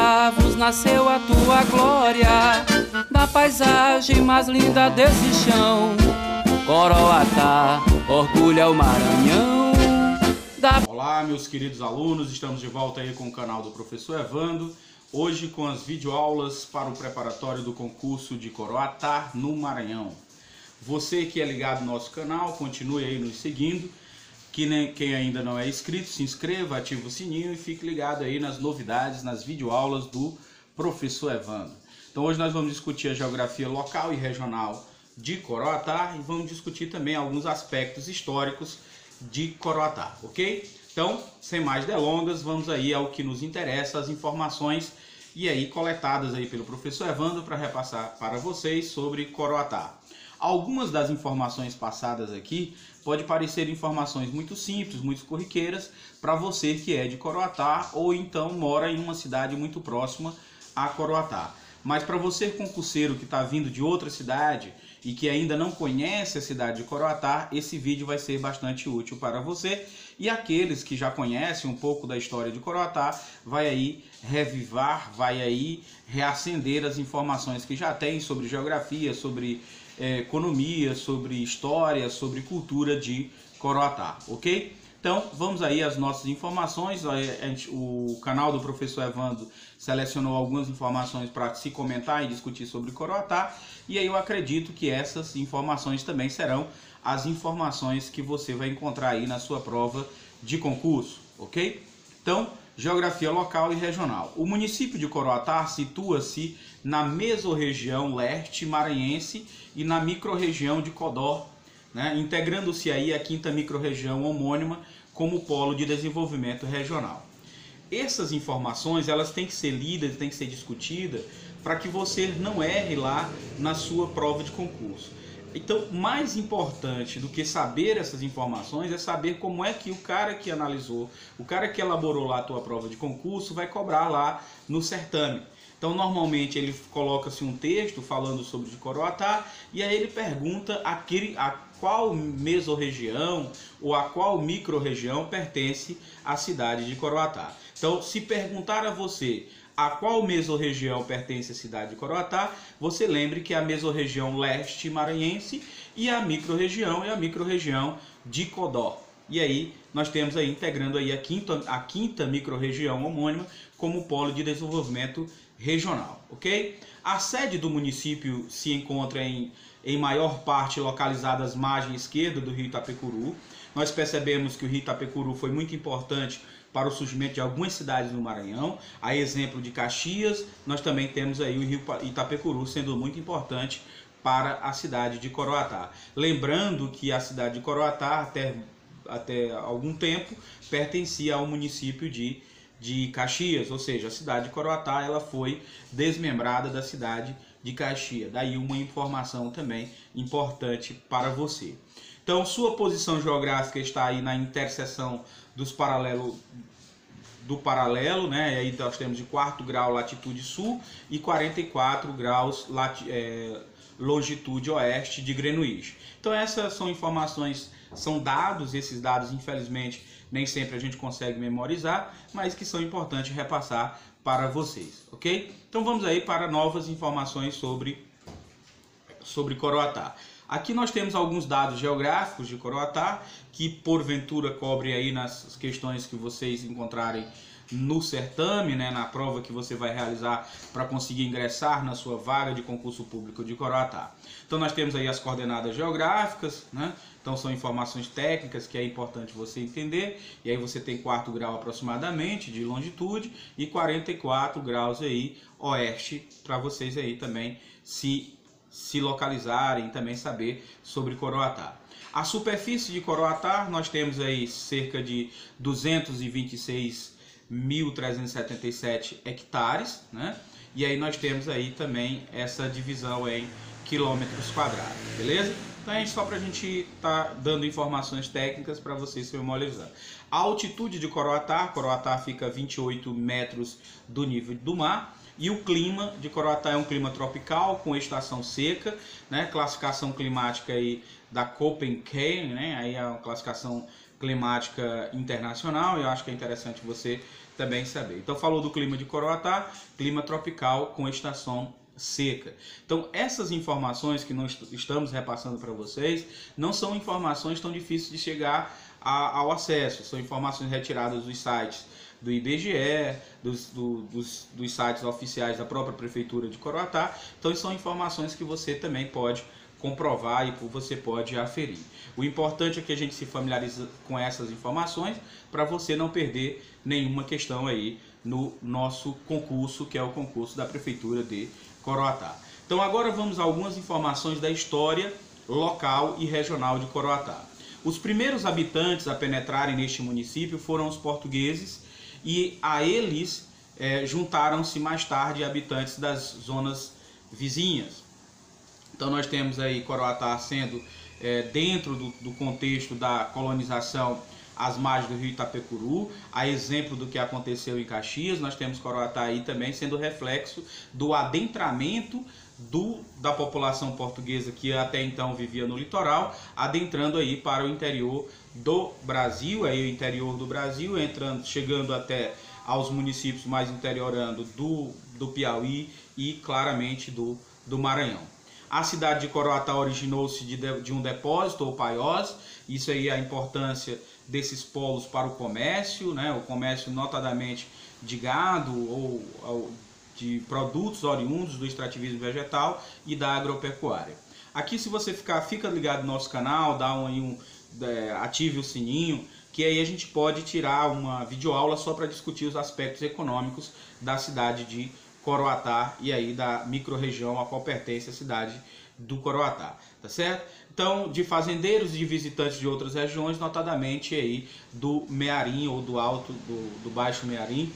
lavos nasceu a tua glória, da paisagem mais linda desse chão. Coroatá orgulha o Maranhão. Olá, meus queridos alunos, estamos de volta aí com o canal do Professor Evandro. Hoje com as videoaulas para o preparatório do concurso de Coroatá no Maranhão. Você que é ligado no nosso canal, continue aí nos seguindo. Quem ainda não é inscrito, se inscreva, ative o sininho e fique ligado aí nas novidades, nas videoaulas do Professor Evandro. Então hoje nós vamos discutir a geografia local e regional de Coroatá e vamos discutir também alguns aspectos históricos de Coroatá, ok? Então, sem mais delongas, vamos aí ao que nos interessa, as informações e aí coletadas aí pelo Professor Evandro para repassar para vocês sobre Coroatá. Algumas das informações passadas aqui pode parecer informações muito simples, muito corriqueiras para você que é de Coroatá ou então mora em uma cidade muito próxima a Coroatá. Mas para você concurseiro que está vindo de outra cidade e que ainda não conhece a cidade de Coroatá, esse vídeo vai ser bastante útil para você. E aqueles que já conhecem um pouco da história de Coroatá, vai aí revivar, vai aí reacender as informações que já tem sobre geografia, sobre economia, sobre história, sobre cultura de Coroatá, ok? Então vamos aí às nossas informações. O canal do Professor Evandro selecionou algumas informações para se comentar e discutir sobre Coroatá, e aí eu acredito que essas informações também serão as informações que você vai encontrar aí na sua prova de concurso, ok? Então, geografia local e regional. O município de Coroatá situa-se na mesorregião leste maranhense e na microrregião de Codó, né, integrando-se aí a 5ª microrregião homônima como polo de desenvolvimento regional. Essas informações elas têm que ser lidas, têm que ser discutidas para que você não erre lá na sua prova de concurso. Então, mais importante do que saber essas informações é saber como é que o cara que analisou, o cara que elaborou lá a tua prova de concurso vai cobrar lá no certame. Então, normalmente ele coloca-se um texto falando sobre de Coroatá e aí ele pergunta a qual mesorregião ou a qual microrregião pertence a cidade de Coroatá. Então, se perguntar a você a qual mesorregião pertence a cidade de Coroatá, você lembre que é a mesorregião leste maranhense e a microrregião é a microrregião de Codó. E aí nós temos aí integrando aí a quinta microrregião homônima como polo de desenvolvimento regional, ok? A sede do município se encontra em maior parte localizada às margens esquerdas do rio Itapecuru. Nós percebemos que o rio Itapecuru foi muito importante para o surgimento de algumas cidades no Maranhão. A exemplo de Caxias, nós também temos aí o rio Itapecuru sendo muito importante para a cidade de Coroatá. Lembrando que a cidade de Coroatá, até algum tempo, pertencia ao município de Caxias, ou seja, a cidade de Coroatá ela foi desmembrada da cidade de Caxias. Daí uma informação também importante para você. Então, sua posição geográfica está aí na interseção do paralelo, né? E aí nós temos de 4º grau latitude sul e 44 graus longitude oeste de Greenwich. Então essas são informações, são dados, esses dados infelizmente nem sempre a gente consegue memorizar, mas que são importantes repassar para vocês, ok? Então vamos aí para novas informações sobre Coroatá. Aqui nós temos alguns dados geográficos de Coroatá, que porventura cobrem aí nas questões que vocês encontrarem no certame, né, na prova que você vai realizar para conseguir ingressar na sua vaga de concurso público de Coroatá. Então nós temos aí as coordenadas geográficas, né? Então são informações técnicas que é importante você entender, e aí você tem 4º grau aproximadamente de longitude e 44 graus aí oeste, para vocês aí também se localizarem, também saber sobre Coroatá. A superfície de Coroatá, nós temos aí cerca de 226.377 hectares, né? E aí nós temos aí também essa divisão em quilômetros quadrados, beleza? Então é só para a gente estar dando informações técnicas para vocês se memorizar. A altitude de Coroatá fica a 28 metros do nível do mar. E o clima de Coroatá é um clima tropical com estação seca, né? Classificação climática aí da Köppen, né? Aí é uma classificação climática internacional, eu acho que é interessante você também saber. Então falou do clima de Coroatá, clima tropical com estação seca. Então essas informações que nós estamos repassando para vocês não são informações tão difíceis de chegar ao acesso, são informações retiradas dos sites do IBGE, dos sites oficiais da própria Prefeitura de Coroatá. Então são informações que você também pode comprovar e você pode aferir. O importante é que a gente se familiarize com essas informações para você não perder nenhuma questão aí no nosso concurso, que é o concurso da Prefeitura de Coroatá. Então agora vamos a algumas informações da história local e regional de Coroatá. Os primeiros habitantes a penetrarem neste município foram os portugueses e a eles juntaram-se mais tarde habitantes das zonas vizinhas. Então nós temos aí Coroatá sendo, dentro do contexto da colonização, as margens do rio Itapecuru, a exemplo do que aconteceu em Caxias. Nós temos Coroatá aí também sendo reflexo do adentramento da população portuguesa que até então vivia no litoral, adentrando aí para o interior do Brasil, aí o interior do Brasil, chegando até aos municípios mais interiorando do Piauí e claramente do Maranhão. A cidade de Coroatá originou-se de um depósito ou paiós. Isso aí é a importância desses polos para o comércio, né? O comércio notadamente de gado ou de produtos oriundos do extrativismo vegetal e da agropecuária. Aqui, se você fica ligado no nosso canal, ative o sininho, que aí a gente pode tirar uma videoaula só para discutir os aspectos econômicos da cidade de Coroatá e aí da microrregião a qual pertence a cidade do Coroatá, tá certo? Então, de fazendeiros e de visitantes de outras regiões, notadamente aí do Mearim ou do Alto, do Baixo Mearim.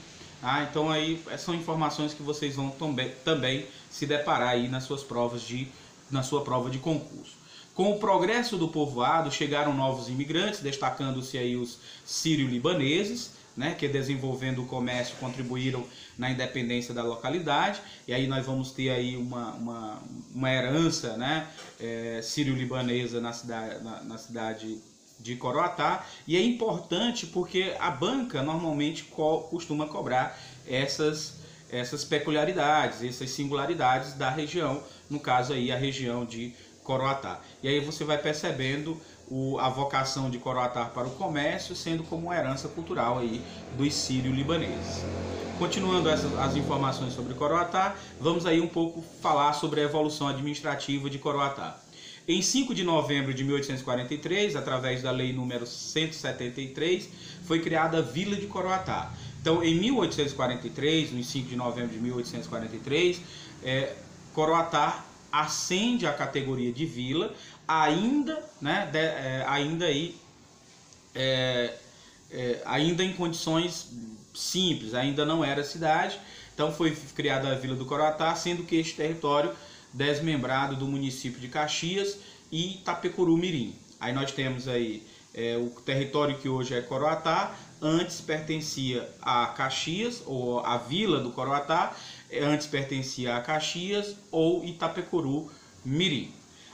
Então aí são informações que vocês vão também se deparar aí na sua prova de concurso. Com o progresso do povoado, chegaram novos imigrantes, destacando-se aí os sírio-libaneses, né, que desenvolvendo o comércio contribuíram na independência da localidade. E aí nós vamos ter aí uma herança, né, sírio-libanesa na cidade de Coroatá. E é importante porque a banca normalmente costuma cobrar essas peculiaridades, essas singularidades da região, no caso aí a região de Coroatá. E aí você vai percebendo a vocação de Coroatá para o comércio sendo como uma herança cultural aí dos sírio-libaneses. Continuando as informações sobre Coroatá, vamos aí um pouco falar sobre a evolução administrativa de Coroatá. Em 5 de novembro de 1843, através da lei número 173, foi criada a Vila de Coroatá. Então, em 1843, no 5 de novembro de 1843, Coroatá ascende à categoria de vila, ainda em condições simples, ainda não era cidade. Então foi criada a Vila do Coroatá, sendo que este território desmembrado do município de Caxias e Itapecuru Mirim. Aí nós temos aí o território que hoje é Coroatá, antes pertencia a Caxias, ou a Vila do Coroatá, antes pertencia a Caxias ou Itapecuru Mirim.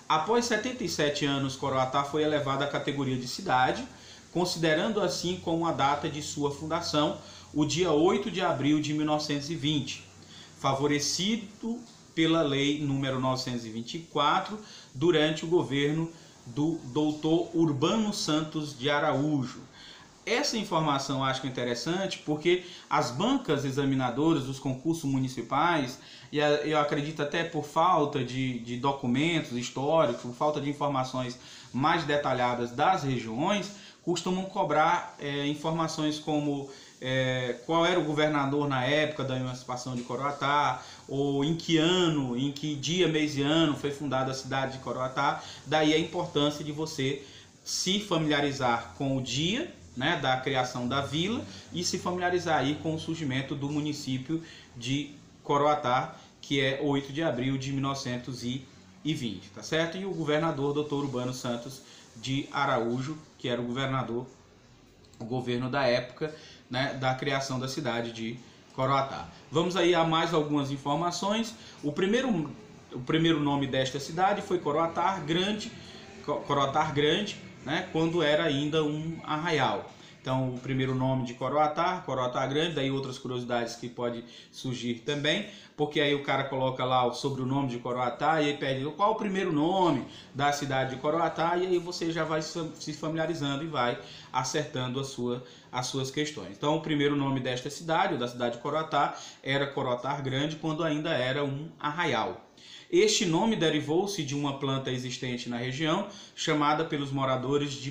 Após 77 anos, Coroatá foi elevada à categoria de cidade, considerando assim como a data de sua fundação, o dia 8 de abril de 1920, favorecido pela lei número 924, durante o governo do Dr. Urbano Santos de Araújo. Essa informação eu acho interessante porque as bancas examinadoras dos concursos municipais, e eu acredito até por falta de documentos históricos, por falta de informações mais detalhadas das regiões, costumam cobrar informações como qual era o governador na época da emancipação de Coroatá, ou em que ano, em que dia, mês e ano foi fundada a cidade de Coroatá. Daí a importância de você se familiarizar com o dia, né, da criação da vila e se familiarizar aí com o surgimento do município de Coroatá, que é 8 de abril de 1920, tá certo? E o governador Dr. Urbano Santos de Araújo, que era o governo da época, né, da criação da cidade de Coroatá. Vamos aí a mais algumas informações. O primeiro nome desta cidade foi Coroatá Grande, né, quando era ainda um arraial. Então, o primeiro nome de Coroatá, Coroatá Grande, daí outras curiosidades que pode surgir também, porque aí o cara coloca lá sobre o nome de Coroatá e aí pede qual o primeiro nome da cidade de Coroatá, e aí você já vai se familiarizando e vai acertando as suas questões. Então, o primeiro nome desta cidade, ou da cidade de Coroatá, era Coroatá Grande, quando ainda era um arraial. Este nome derivou-se de uma planta existente na região, chamada pelos moradores de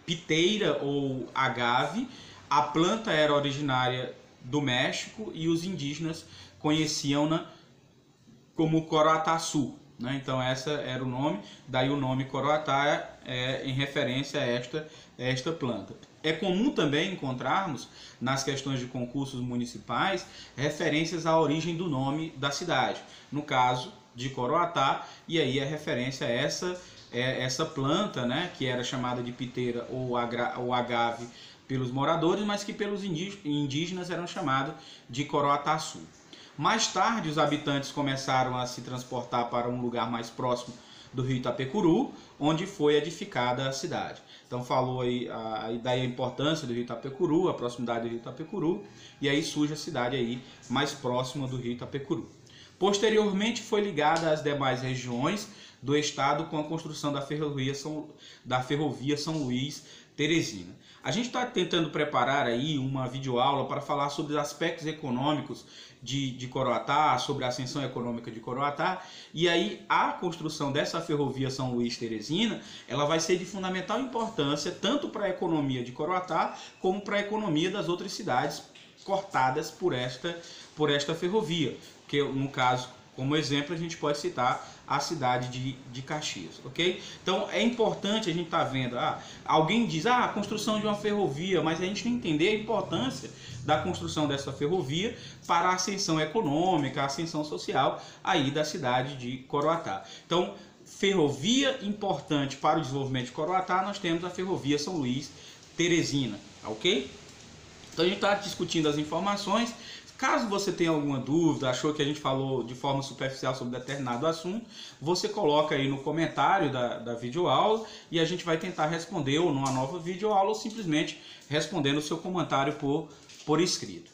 piteira ou agave. A planta era originária do México e os indígenas conheciam-na como coroataçu, né? Então essa era o nome, daí o nome Coroatá em referência a esta planta. É comum também encontrarmos nas questões de concursos municipais referências à origem do nome da cidade, no caso de Coroatá, e aí a referência a essa planta, né, que era chamada de piteira ou agave pelos moradores, mas que pelos indígenas eram chamados de coroataçu. Mais tarde, os habitantes começaram a se transportar para um lugar mais próximo do rio Itapecuru, onde foi edificada a cidade. Então falou aí daí a importância do rio Itapecuru, a proximidade do rio Itapecuru, e aí surge a cidade aí mais próxima do rio Itapecuru. Posteriormente foi ligada às demais regiões do estado com a construção da ferrovia São Luís Teresina. A gente está tentando preparar aí uma videoaula para falar sobre os aspectos econômicos de Coroatá, sobre a ascensão econômica de Coroatá, e aí a construção dessa ferrovia São Luís Teresina, ela vai ser de fundamental importância tanto para a economia de Coroatá como para a economia das outras cidades cortadas por esta ferrovia, que no caso, como exemplo, a gente pode citar a cidade de Caxias, ok? Então é importante a gente estar vendo, alguém diz, a construção de uma ferrovia, mas a gente não entender a importância da construção dessa ferrovia para a ascensão econômica, a ascensão social aí da cidade de Coroatá. Então, ferrovia importante para o desenvolvimento de Coroatá, nós temos a ferrovia São Luís Teresina, ok? Então a gente está discutindo as informações. Caso você tenha alguma dúvida, achou que a gente falou de forma superficial sobre determinado assunto, você coloca aí no comentário da videoaula e a gente vai tentar responder ou numa nova videoaula ou simplesmente respondendo o seu comentário por escrito.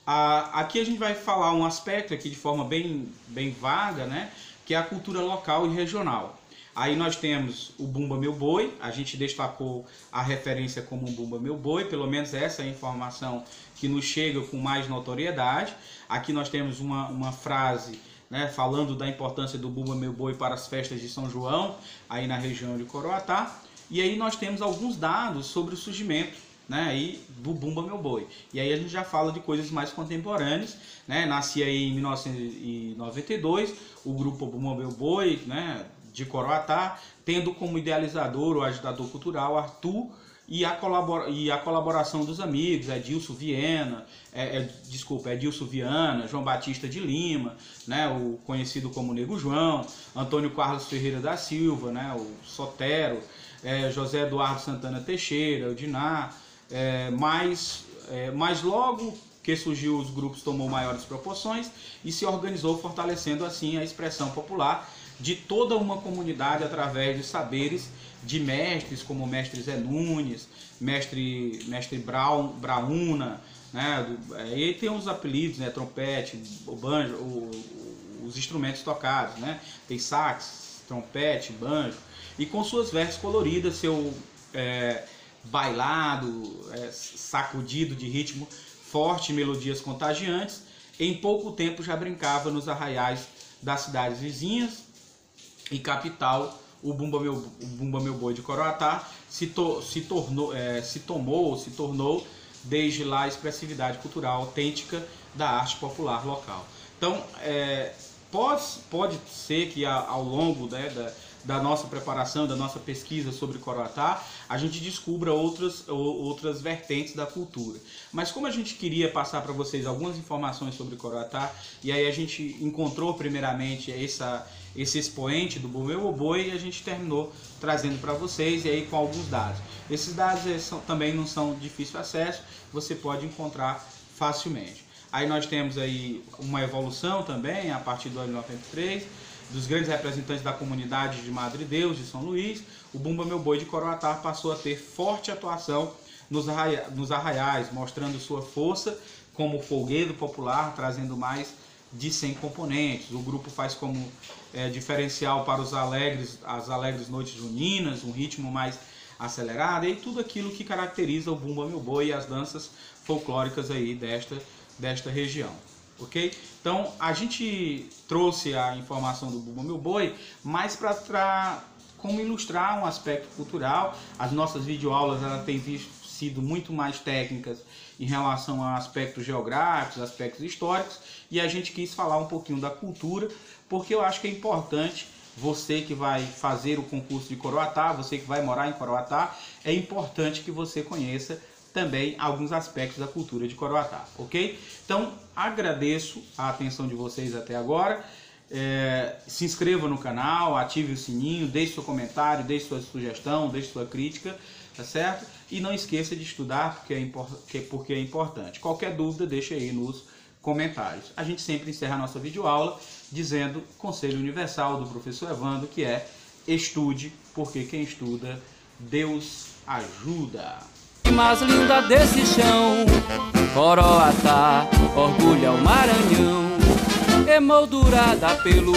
Aqui a gente vai falar um aspecto aqui de forma bem vaga, né, que é a cultura local e regional. Aí nós temos o Bumba Meu Boi, a gente destacou a referência como Bumba Meu Boi, pelo menos essa é a informação que nos chega com mais notoriedade. Aqui nós temos uma frase, né, falando da importância do Bumba Meu Boi para as festas de São João, aí na região de Coroatá. E aí nós temos alguns dados sobre o surgimento, né, aí do Bumba Meu Boi. E aí a gente já fala de coisas mais contemporâneas, né? Nascia aí em 1992 o grupo Bumba Meu Boi, né, de Coroatá, tendo como idealizador o agitador cultural Arthur e a colaboração dos amigos, Edilson Viana, João Batista de Lima, né, o conhecido como Nego João, Antônio Carlos Ferreira da Silva, né, o Sotero, José Eduardo Santana Teixeira, o Diná, mas logo que surgiu os grupos tomou maiores proporções e se organizou, fortalecendo assim a expressão popular de toda uma comunidade através de saberes de mestres como o mestre Zé Nunes, mestre Brauna, né? E tem uns apelidos, né? Trompete, o banjo, os instrumentos tocados, né? Tem sax, trompete, banjo, e com suas vestes coloridas, seu bailado, sacudido de ritmo forte, melodias contagiantes. Em pouco tempo já brincava nos arraiais das cidades vizinhas e capital. O Bumba Meu Boi de Coroatá se tornou desde lá a expressividade cultural autêntica da arte popular local. Então, pode ser que ao longo, né, da nossa preparação, da nossa pesquisa sobre Coroatá, a gente descubra outras vertentes da cultura. Mas como a gente queria passar para vocês algumas informações sobre Coroatá, e aí a gente encontrou primeiramente esse expoente do Bumba Meu Boi, e a gente terminou trazendo para vocês, e aí com alguns dados. Esses dados também não são de difícil acesso, você pode encontrar facilmente. Aí nós temos aí uma evolução também, a partir do ano 93, dos grandes representantes da comunidade de Madre Deus, de São Luís, o Bumba Meu Boi de Coroatá passou a ter forte atuação nos arraiais, mostrando sua força como folguedo popular, trazendo mais de 100 componentes. O grupo faz como diferencial para as alegres noites juninas, um ritmo mais acelerado e tudo aquilo que caracteriza o Bumba Meu Boi e as danças folclóricas aí desta região. Ok? Então a gente trouxe a informação do Bumba Meu Boi, mas para como ilustrar um aspecto cultural. As nossas videoaulas elas têm sido muito mais técnicas em relação a aspectos geográficos, aspectos históricos, e a gente quis falar um pouquinho da cultura, porque eu acho que é importante, você que vai fazer o concurso de Coroatá, você que vai morar em Coroatá, é importante que você conheça também alguns aspectos da cultura de Coroatá, ok? Então, agradeço a atenção de vocês até agora. Se inscreva no canal, ative o sininho, deixe seu comentário, deixe sua sugestão, deixe sua crítica, tá certo? E não esqueça de estudar, porque é importante. Qualquer dúvida, deixe aí nos comentários. A gente sempre encerra a nossa videoaula dizendo conselho universal do professor Evandro, que é: estude, porque quem estuda, Deus ajuda. Mais linda desse chão, Coroatá orgulha o Maranhão, emoldurada pelo